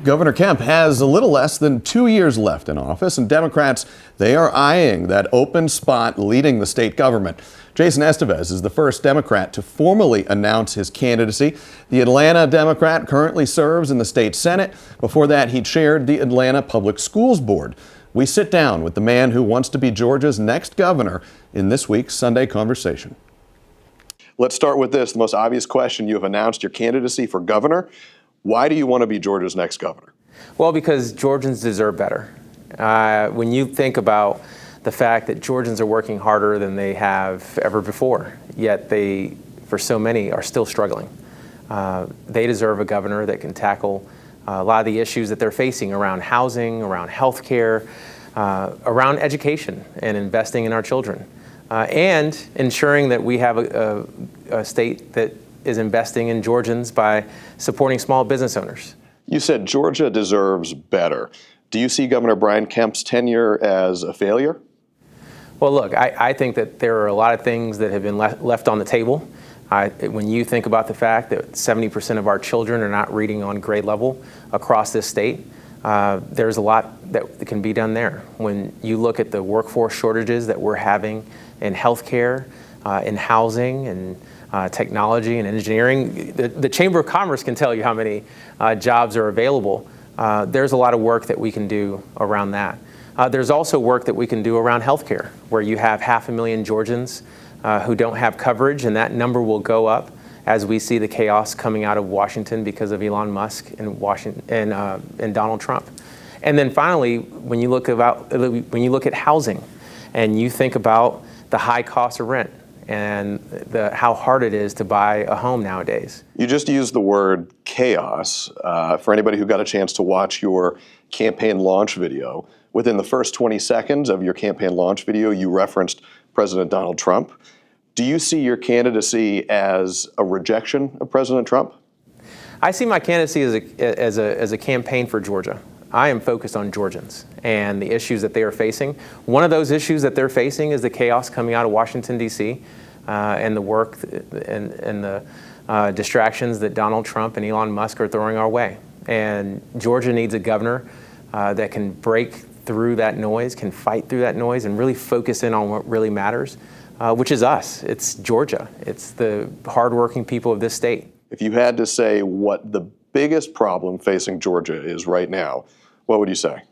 Governor Kemp has a little less than 2 years left in office, and Democrats, they are eyeing that open spot leading the state government. Jason Esteves is the first Democrat to formally announce his candidacy. The Atlanta Democrat currently serves in the state Senate. Before that, he chaired the Atlanta Public Schools Board. We sit down with the man who wants to be Georgia's next governor in this week's Sunday Conversation. Let's start with this, the most obvious question. You have announced your candidacy for governor. Why do you want to be Georgia's next governor? Well, because Georgians deserve better. When you think about the fact that Georgians are working harder than they have ever before, yet they, for so many, are still struggling. They deserve a governor that can tackle a lot of the issues that they're facing around housing, around health care, around education and investing in our children, and ensuring that we have a state that is investing in Georgians by supporting small business owners. You said Georgia deserves better. Do you see Governor Brian Kemp's tenure as a failure? Well, look, I think that there are a lot of things that have been left on the table. When you think about the fact that 70% of our children are not reading on grade level across this state, there's a lot that can be done there. When you look at the workforce shortages that we're having in healthcare, in housing, and technology and engineering, the Chamber of Commerce can tell you how many jobs are available. There's a lot of work that we can do around that. There's also work that we can do around healthcare, where you have 500,000 Georgians who don't have coverage, and that number will go up as we see the chaos coming out of Washington because of Elon Musk and Donald Trump. And then finally, when you look at housing, and you think about the high cost of rent and how hard it is to buy a home nowadays. You just used the word chaos. For anybody who got a chance to watch your campaign launch video, within the first 20 seconds of your campaign launch video, you referenced President Donald Trump. Do you see your candidacy as a rejection of President Trump? I see my candidacy as a campaign for Georgia. I am focused on Georgians and the issues that they are facing. One of those issues that they're facing is the chaos coming out of Washington, D.C., and the work and the distractions that Donald Trump and Elon Musk are throwing our way. And Georgia needs a governor that can break through that noise, can fight through that noise, and really focus in on what really matters, which is us. It's Georgia. It's the hardworking people of this state. If you had to say what the biggest problem facing Georgia is right now, what would you say?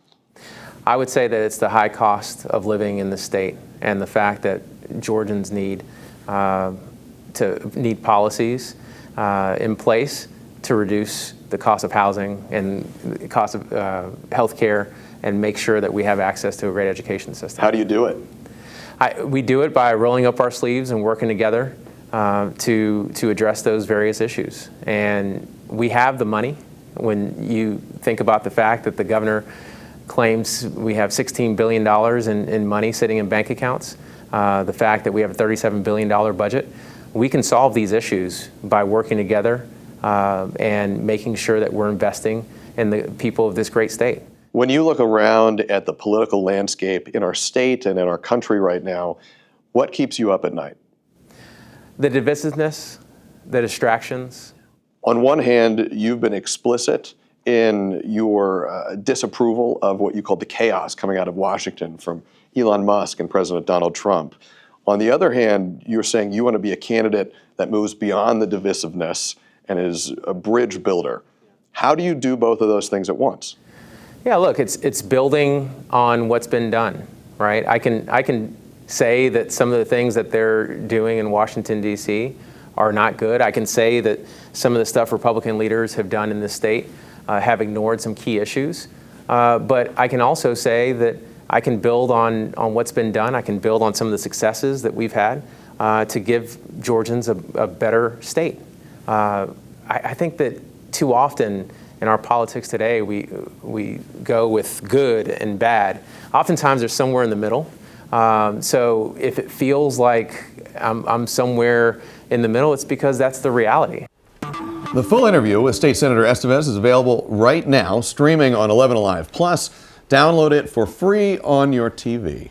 I would say that it's the high cost of living in the state and the fact that Georgians need policies in place to reduce the cost of housing and the cost of health care and make sure that we have access to a great education system. How do you do it? We do it by rolling up our sleeves and working together to address those various issues. And we have the money. When you think about the fact that the governor claims we have $16 billion in money sitting in bank accounts, the fact that we have a $37 billion budget, we can solve these issues by working together and making sure that we're investing in the people of this great state. When you look around at the political landscape in our state and in our country right now, what keeps you up at night? The divisiveness, the distractions. On one hand, you've been explicit in your disapproval of what you called the chaos coming out of Washington from Elon Musk and President Donald Trump. On the other hand, you're saying you want to be a candidate that moves beyond the divisiveness and is a bridge builder. How do you do both of those things at once? Yeah, look, it's building on what's been done, right? I can say that some of the things that they're doing in Washington, D.C. are not good. I can say that some of the stuff Republican leaders have done in this state have ignored some key issues. But I can also say that I can build on what's been done. I can build on some of the successes that we've had to give Georgians a better state. I think that too often in our politics today, we go with good and bad. Oftentimes there's somewhere in the middle. So if it feels like I'm somewhere in the middle, it's because that's the reality. The full interview with State Senator Esteves is available right now, streaming on 11 Alive Plus. Download it for free on your TV.